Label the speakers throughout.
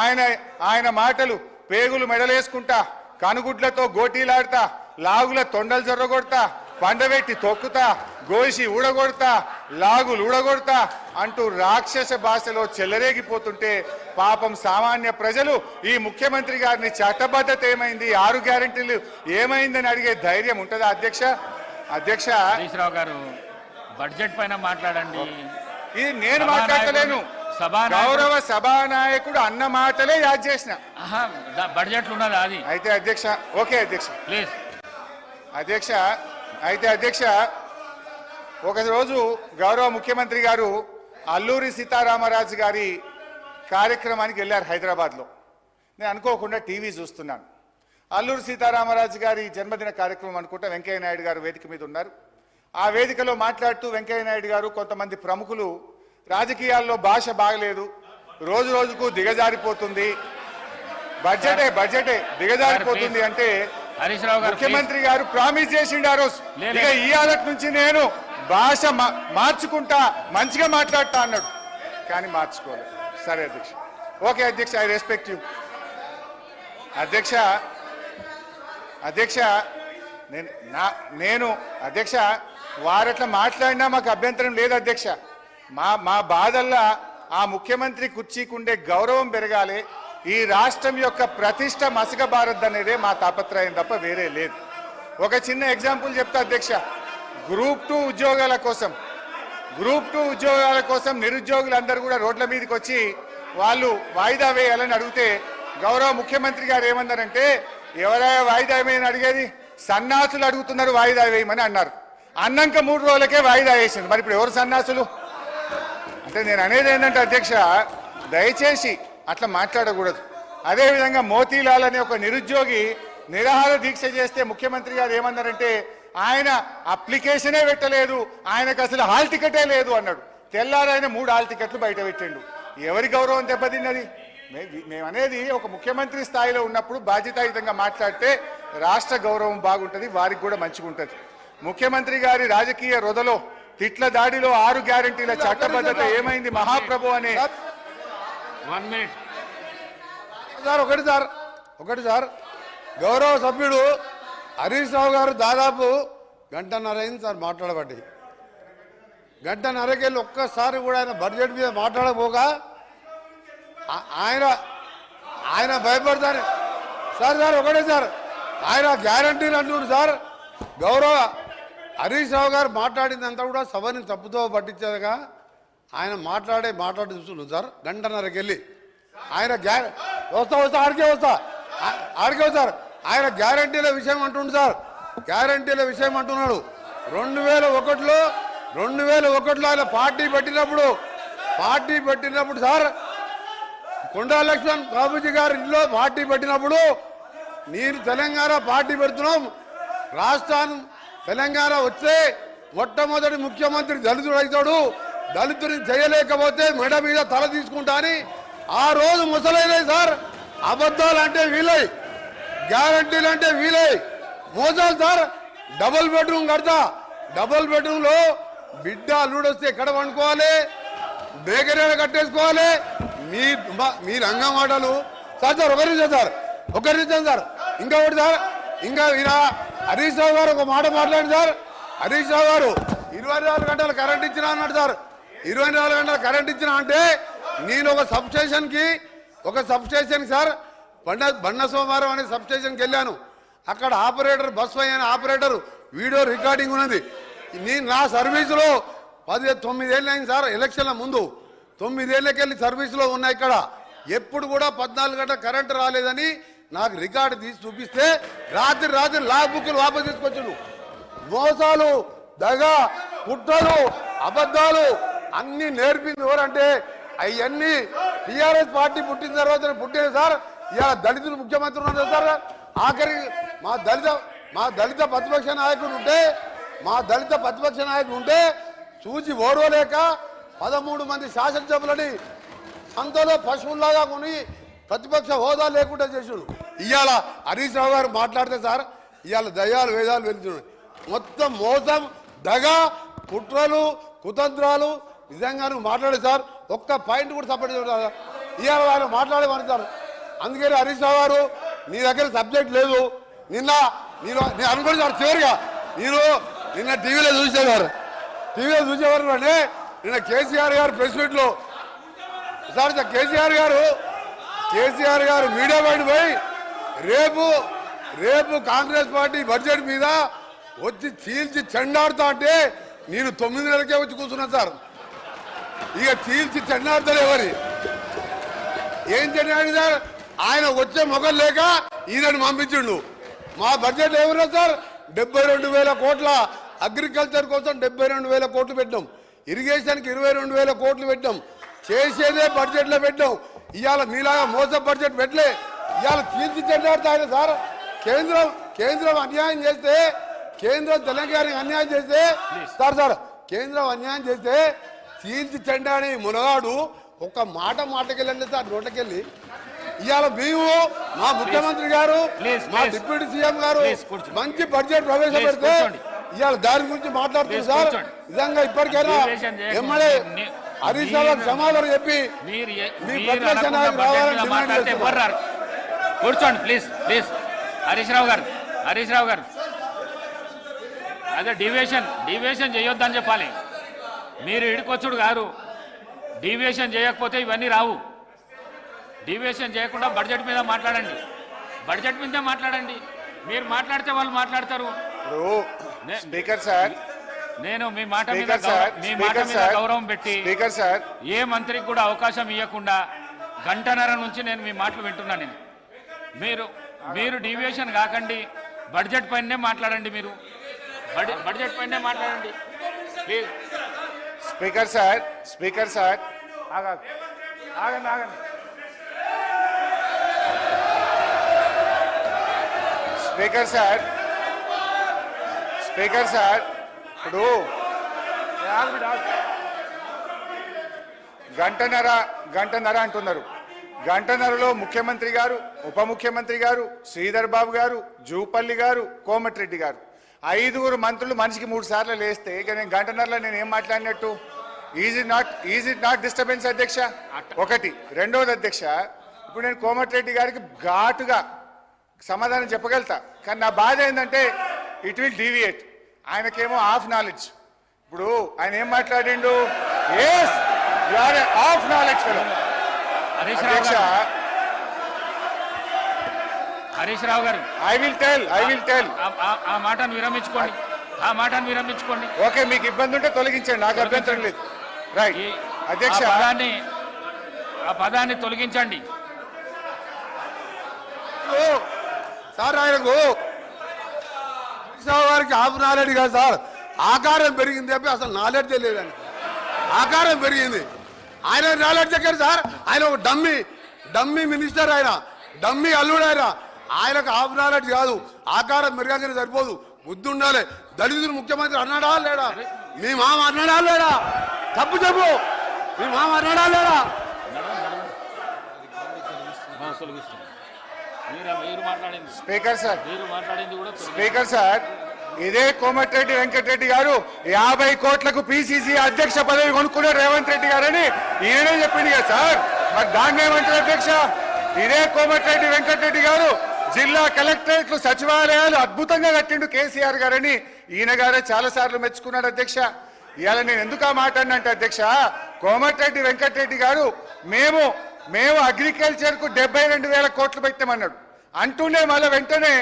Speaker 1: ఆయన ఆయన మాటలు పేగులు మెడలేసుకుంటా, కనుగుడ్లతో గోటీలాడతా, లాగుల తొండలు జొర్రగొడతా, పండబెట్టి తొక్కుతా, గోసి ఊడగొడతా, లాగులు ఊడగొడతా అంటూ రాక్షస భాషలో చెలరేగిపోతుంటే పాపం సామాన్య ప్రజలు ఈ ముఖ్యమంత్రి గారిని చట్టబద్ధత ఏమైంది, 6 గ్యారెంటీలు ఏమైందని అడిగే ధైర్యం ఉంటుందా అధ్యక్ష? అధ్యక్ష
Speaker 2: హరీశ్రావు గారు బడ్జెట్ పైన మాట్లాడండి.
Speaker 1: ఇది నేను మాట్లాడలేను, గౌరవ సభానాయకుడు అన్న మాటలే యాద్ చేసిన.
Speaker 2: బడ్జెట్ ఉన్నది అది
Speaker 1: అయితే అధ్యక్ష, ఓకే అధ్యక్ష,
Speaker 2: ప్లీజ్
Speaker 1: అధ్యక్ష. అయితే అధ్యక్ష, ఒకరోజు గౌరవ ముఖ్యమంత్రి గారు అల్లూరి సీతారామరాజు గారి కార్యక్రమానికి వెళ్ళారు హైదరాబాద్లో. నేను అనుకోకుండా టీవీ చూస్తున్నాను. అల్లూరి సీతారామరాజు గారి జన్మదిన కార్యక్రమం అనుకుంటా వెంకయ్య నాయుడు గారు వేదిక మీద ఉన్నారు. ఆ వేదికలో మాట్లాడుతూ వెంకయ్య నాయుడు గారు, కొంతమంది ప్రముఖులు రాజకీయాల్లో భాష బాగలేదు, రోజు రోజుకు దిగజారిపోతుంది, బడ్జెటే దిగజారిపోతుంది అంటే ముఖ్యమంత్రి గారు ప్రామిస్ చేసిండు ఆ రోజు, ఇక ఇవాళ నుంచి నేను భాష మార్చుకుంటా, మంచిగా మాట్లాడతా అన్నాడు. కానీ మార్చుకోలేదు. సరే అధ్యక్ష, ఓకే అధ్యక్ష, ఐ రెస్పెక్ట్ యూ అధ్యక్ష. అధ్యక్ష నేను అధ్యక్ష వారట్లా మాట్లాడినా మాకు అభ్యంతరం లేదు అధ్యక్ష. మా బాధల్లా ఆ ముఖ్యమంత్రి కుర్చీకుండే గౌరవం పెరగాలి, ఈ రాష్ట్రం యొక్క ప్రతిష్ట మసకబారద్దు అనేదే మా తాపత్రయం తప్ప వేరే లేదు. ఒక చిన్న ఎగ్జాంపుల్ చెప్తా అధ్యక్ష. గ్రూప్ 2 ఉద్యోగాల కోసం నిరుద్యోగులందరూ కూడా రోడ్ల మీదకి వచ్చి వాళ్ళు వాయిదా వేయాలని అడిగితే గౌరవ ముఖ్యమంత్రి గారు ఏమన్నారంటే, ఎవరైనా వాయిదా వేయమని అడిగేది, సన్నాసులు అడుగుతున్నారు వాయిదా వేయమని అన్నారు. అన్నాక 3 రోజులకే వాయిదా వేసింది. మరి ఇప్పుడు ఎవరు సన్నాసులు అంటే? నేను అనేది ఏంటంటే అధ్యక్ష, దయచేసి అట్లా మాట్లాడకూడదు. అదేవిధంగా మోతీలాల్ అనే ఒక నిరుద్యోగి నిరాహార దీక్ష చేస్తే ముఖ్యమంత్రి గారు ఏమన్నారంటే, ఆయన అప్లికేషనే పెట్టలేదు, ఆయనకు అసలు హాల్ టికెటే లేదు అన్నాడు. తెల్లారైన 3 హాల్ టికెట్లు బయట పెట్టిండు. ఎవరి గౌరవం దెబ్బతిన్నది? మేమనేది ఒక ముఖ్యమంత్రి స్థాయిలో ఉన్నప్పుడు బాధ్యతాయుతంగా మాట్లాడితే రాష్ట్ర గౌరవం బాగుంటుంది, వారికి కూడా మంచిగా ఉంటుంది. ముఖ్యమంత్రి గారి రాజకీయ రొదలో, తిట్ల దాడిలో 6 గ్యారెంటీల చట్టబద్ధత ఏమైంది మహాప్రభు అనే.
Speaker 2: 1 minute
Speaker 3: ఒకటి సార్, గౌరవ సభ్యుడు హరీష్ రావు గారు దాదాపు 1.5 గంట అయింది సార్ మాట్లాడబట్టి. 1.5 గంటకెళ్ళి ఒక్కసారి కూడా ఆయన బడ్జెట్ మీద మాట్లాడకపోగా ఆయన భయపడతారు సార్. ఒకటే సార్, ఆయన గ్యారంటీలు అంటున్నారు సార్. గౌరవ హరీష్ రావు గారు మాట్లాడిందంతా కూడా సభని తప్పుతో పట్టించేదిగా ఆయన మాట్లాడి చూస్తున్నాం సార్. 1.5 గంటకెళ్ళి ఆయన ఆడికే వస్తారు. ఆయన గ్యారంటీల విషయం అంటుండు సార్, గ్యారంటీల విషయం అంటున్నాడు. 2001లో ఆయన పార్టీ పెట్టినప్పుడు సార్, కొండా లక్ష్మణ్ బాబుజీ గారి ఇంట్లో పార్టీ పెట్టినప్పుడు, నేను తెలంగాణ పార్టీ పెడుతున్నాం, రాష్ట్రాన్ని తెలంగాణ వచ్చే మొట్టమొదటి ముఖ్యమంత్రి దళితుడు అవుతాడు, దళితుడిని చేయలేకపోతే మెడ మీద తల తీసుకుంటా అని ఆ రోజు ముసలైనాయి సార్. అబద్ధాలు అంటే వీలై, గ్యారంటీలు అంటే వీలై, మోసాలు సార్. డబుల్ బెడ్రూమ్ కడతా, డబుల్ బెడ్రూమ్లో బిడ్డ అల్లుడు వస్తే ఎక్కడ వండుకోవాలి, బేకరీలో కట్టేసుకోవాలి. మీ రంగ మాటలు సార్. ఒక నిమిషం సార్. ఇంకొకటి సార్, ఇంకా హరీష్ రావు గారు ఒక మాట మాట్లాడి సార్. హరీష్ రావు గారు 24 గంటలు కరెంట్ ఇచ్చినా అన్నాడు సార్. 24 గంటలు కరెంట్ ఇచ్చినా అంటే, నేను ఒక సబ్స్టేషన్ సార్, బండ సోమవారం అనే సబ్స్టేషన్కి వెళ్ళాను. అక్కడ ఆపరేటర్, బస్ అయిన ఆపరేటర్ వీడియో రికార్డింగ్ ఉన్నది. నేను నా సర్వీసులో 9 ఏళ్ళు అయింది సార్. ఎలక్షన్ల ముందు 9 ఏళ్ళకెళ్ళి సర్వీసులో ఉన్నాయి. ఇక్కడ ఎప్పుడు కూడా 14 గంటల కరెంటు రాలేదని నాకు రికార్డు తీసి చూపిస్తే రాత్రి లాగ్ బుక్లు వాపసు తీసుకొచ్చాడు. మోసాలు, దగా, కుట్రలు, అబద్ధాలు అన్ని నేర్పింది ఎవరంటే అవన్నీ టీఆర్ఎస్ పార్టీ పుట్టిన తర్వాత పుట్టిన సార్. ఇలా దళితులు ముఖ్యమంత్రి ఉన్నారు సార్. ఆఖరికి మా దళిత ప్రతిపక్ష నాయకుడు ఉంటే చూసి ఓడవలేక 13 మంది శాసనసభ్యులని సంతలో పశువుల్లాగా కొని ప్రతిపక్ష హోదా లేకుండా చేసాడు. ఇవాళ హరీష్ రావు గారు మాట్లాడితే సార్, ఇవాళ దయ్యాలు వేదాలు వెళ్తున్నాయి. మొత్తం మోసం, దగా, కుట్రలు, కుతంత్రాలు. నిజంగా నువ్వు మాట్లాడే సార్, ఒక్క పాయింట్ కూడా సపోర్ట్ ఇవాళ వాళ్ళు మాట్లాడమని అందుకని హరీష్ రావు గారు నీ దగ్గర సబ్జెక్ట్ లేదు. నేను అనుకోండి సార్ చివరిగా నిన్న టీవీలో చూసేవారు అంటే నిన్న కేసీఆర్ గారు ప్రెస్ మీట్లో సార్ కేసీఆర్ గారు మీడియా బయట పోయి రేపు కాంగ్రెస్ పార్టీ బడ్జెట్ మీద వచ్చి చీల్చి చెండాడుతా అంటే నేను 9 నెలలకే వచ్చి కూర్చున్నా సార్. ఇక చీల్చి చెండాడుతాడు ఎవరి ఏం చెండాడు సార్. ఆయన వచ్చే మొగలు లేక ఈయనను పంపించిండు. మా బడ్జెట్ ఏమన్నా సార్ 72,000 కోట్ల అగ్రికల్చర్ కోసం 72,000 కోట్లు పెట్టాం. ఇరిగేషన్కి 22,000 కోట్లు పెట్టాం. చేసేదే బడ్జెట్లో పెట్టాం. ఇవాళ మీలాగా మోస బడ్జెట్ పెట్టలే. ఇవాళ చీల్చి చెండాడుతాడు సార్. కేంద్రం అన్యాయం చేస్తే కేంద్రం తెలంగాణకి అన్యాయం చేస్తే సార్ కేంద్రం అన్యాయం చేస్తే చీల్చి చెండాడి మునగాడు ఒక్క మాటకెళ్ళండి సార్ నోట్లకెళ్ళి. ఇవాళ మేము మా ముఖ్యమంత్రి గారు మా డిప్యూటీ సీఎం గారు మంచి బడ్జెట్ ప్రవేశపెడితే ఇవాళ దాని గురించి మాట్లాడుతుంది సార్. నిజంగా ఇప్పటికైనా ఎమ్మెల్యే హరీష్ రావు సమాధానం చెప్పి మీ ప్రతిపక్ష నాయకులు రావాలని డిమాండ్ చేస్తున్నారు.
Speaker 2: కూర్చోండి ప్లీజ్ హరీష్ రావు గారు అదే డివియేషన్ చేయొద్దని చెప్పాలి. మీరు ఇడికొచ్చుడు గారు డివియేషన్ చేయకపోతే ఇవన్నీ రావు. డివియేషన్ చేయకుండా బడ్జెట్ మీద మాట్లాడండి. మీరు మాట్లాడితే వాళ్ళు మాట్లాడతారు.
Speaker 1: స్పీకర్ సార్
Speaker 2: నేను మీ మాట మీద గౌరవం పెట్టి ఏ మంత్రికి కూడా అవకాశం ఇవ్వకుండా గంటన్నర నుంచి నేను మీ మాటలు వింటున్నాను. మీరు డివియేషన్ కాకండి, బడ్జెట్ పైనే మాట్లాడండి. మీరు బడ్జెట్ పైనే మాట్లాడండి ప్లీజ్.
Speaker 1: స్పీకర్ సార్ ఆగండి. స్పీకర్ సార్ ఇప్పుడు గంటన్నర అంటున్నారు. గంటన్నరలో ముఖ్యమంత్రి గారు, ఉప ముఖ్యమంత్రి గారు, శ్రీధర్ బాబు గారు, జూపల్లి గారు, కోమటిరెడ్డి గారు 5 మంత్రులు మనిషికి 3 సార్లు లేస్తే ఇక నేను గంటన్నరలో నేను ఏం మాట్లాడినట్టు? ఈజ్ ఇట్ నాట్ డిస్టర్బెన్స్ అధ్యక్ష? ఒకటి. రెండవది అధ్యక్ష, ఇప్పుడు నేను కోమటిరెడ్డి గారికి ఘాటుగా సమాధానం చెప్పగలుగుతా, కానీ నా బాధ ఏంటంటే ఇట్ విల్ డీవియేట్. ఆయనకేమో హాఫ్ నాలెడ్జ్. ఇప్పుడు ఆయన ఏం మాట్లాడిండు? Yes you are a half knowledge fellow. అధ్యక్ష
Speaker 2: హరీష్ రావు గారు
Speaker 1: ఐ విల్ టెల్
Speaker 2: ఆ మాటను విరమించుకోండి.
Speaker 1: ఓకే, మీకు ఇబ్బంది ఉంటే తొలగించండి, నాకు అభ్యంతరం లేదు. రైట్ అధ్యక్ష,
Speaker 2: ఆ పదాన్ని తొలగించండి.
Speaker 3: సార్ ఆయనకు వారికి హాఫ్ నాలెడ్జ్ కాదు సార్, ఆకారం పెరిగింది తప్పి అసలు నాలెడ్జ్ లేదండి. ఆకారం పెరిగింది. ఆయన నాలెడ్జ్ ఎక్కడ సార్? ఆయన ఒక డమ్మీ మినిస్టర్, ఆయన డమ్మీ అల్లుడు. ఆయనకు హాఫ్ నాలెడ్జ్ కాదు, ఆకారం పెరగానే సరిపోదు, బుద్ధి ఉండాలి. దళితులు ముఖ్యమంత్రి అన్నాడా లేడా? మీ మామ అన్నాడా లేడా? తప్పు చెప్పు, మీ మామ అన్నాడా లేడా?
Speaker 1: స్పీకర్ సార్ ఇదే కోమటిరెడ్డి వెంకటరెడ్డి గారు 50 కోట్లకు పిసిసి అధ్యక్ష పదవి కొనుక్కున్నారు రేవంత్ రెడ్డి గారని ఈయనే చెప్పింది కదా సార్. మరి దాన్ని ఏమంటారు అధ్యక్ష? ఇదే కోమటిరెడ్డి వెంకటరెడ్డి గారు జిల్లా కలెక్టరేట్లు, సచివాలయాలు అద్భుతంగా కట్టిండు కేసీఆర్ గారని ఈయన గారే చాలా సార్లు మెచ్చుకున్నాడు అధ్యక్ష. ఇవాళ నేను ఎందుకు ఆ మాట అన్నంటే అధ్యక్ష, కోమటిరెడ్డి వెంకటరెడ్డి గారు మేము అగ్రికల్చర్ కు 72,000 కోట్లు పెట్టామన్నాడు. అంటూనే మళ్ళీ వెంటనే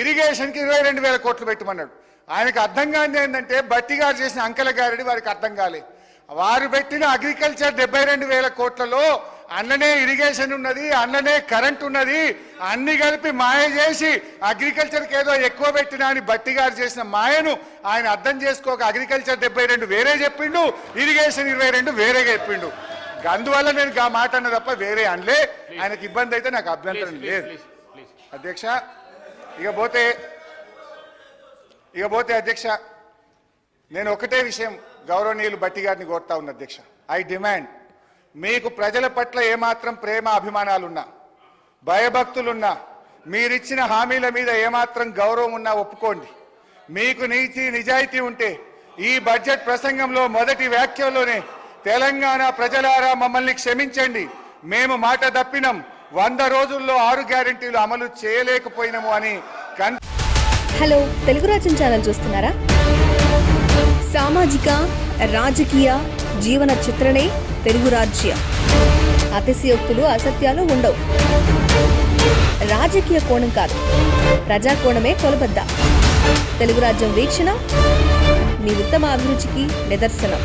Speaker 1: ఇరిగేషన్ కి 22,000 కోట్లు పెట్టమన్నాడు. ఆయనకు అర్థం కాని ఏంటంటే బట్టి గారు చేసిన అంకెల గారడి వారికి అర్థం కాలే. వారు పెట్టిన అగ్రికల్చర్ 72,000 కోట్లలో అన్ననే ఇరిగేషన్ ఉన్నది, అన్ననే కరెంట్ ఉన్నది, అన్ని కలిపి మాయ చేసి అగ్రికల్చర్కి ఏదో ఎక్కువ పెట్టినా అని బట్టి గారు చేసిన మాయను ఆయన అర్థం చేసుకోక అగ్రికల్చర్ 72 వేరే చెప్పిండు, ఇరిగేషన్ 22 వేరేగా చెప్పిండు. అందువల్ల నేను ఆ మాట అన్న తప్ప వేరే అనలే. ఆయనకి ఇబ్బంది అయితే నాకు అభ్యంతరం లేదు అధ్యక్ష. ఇకపోతే అధ్యక్ష, నేను ఒకటే విషయం గౌరవనీయులు బట్టి గారిని కోరుతా ఉన్నా అధ్యక్ష. ఐ డిమాండ్, మీకు ప్రజల పట్ల ఏమాత్రం ప్రేమ అభిమానాలున్నా, భయభక్తులున్నా, మీరిచ్చిన హామీల మీద ఏమాత్రం గౌరవం ఉన్నా ఒప్పుకోండి. మీకు నీతి నిజాయితీ ఉంటే ఈ బడ్జెట్ ప్రసంగంలో మొదటి వ్యాఖ్యలోనే తెలంగాణ ప్రజలారా మమ్మల్ని క్షమించండి, మేము మాట తప్పినాం, 100 రోజుల్లో 6 గ్యారెంటీలు అమలు చేయలేకపోయినాము అని
Speaker 4: హలో తెలుగు రాజ్యం ఛానల్ చూస్తున్నారా? సామాజిక రాజకీయ జీవన చిత్రణే తెలుగు రాజ్యం. అతిశయోక్తులు అసత్యాలు ఉండవు. రాజకీయ కోణం కాదు, ప్రజా కోణమే కొలబద్ద. తెలుగు రాజ్యం వీక్షణ మీ ఉత్తమ అభిరుచికి నిదర్శనం.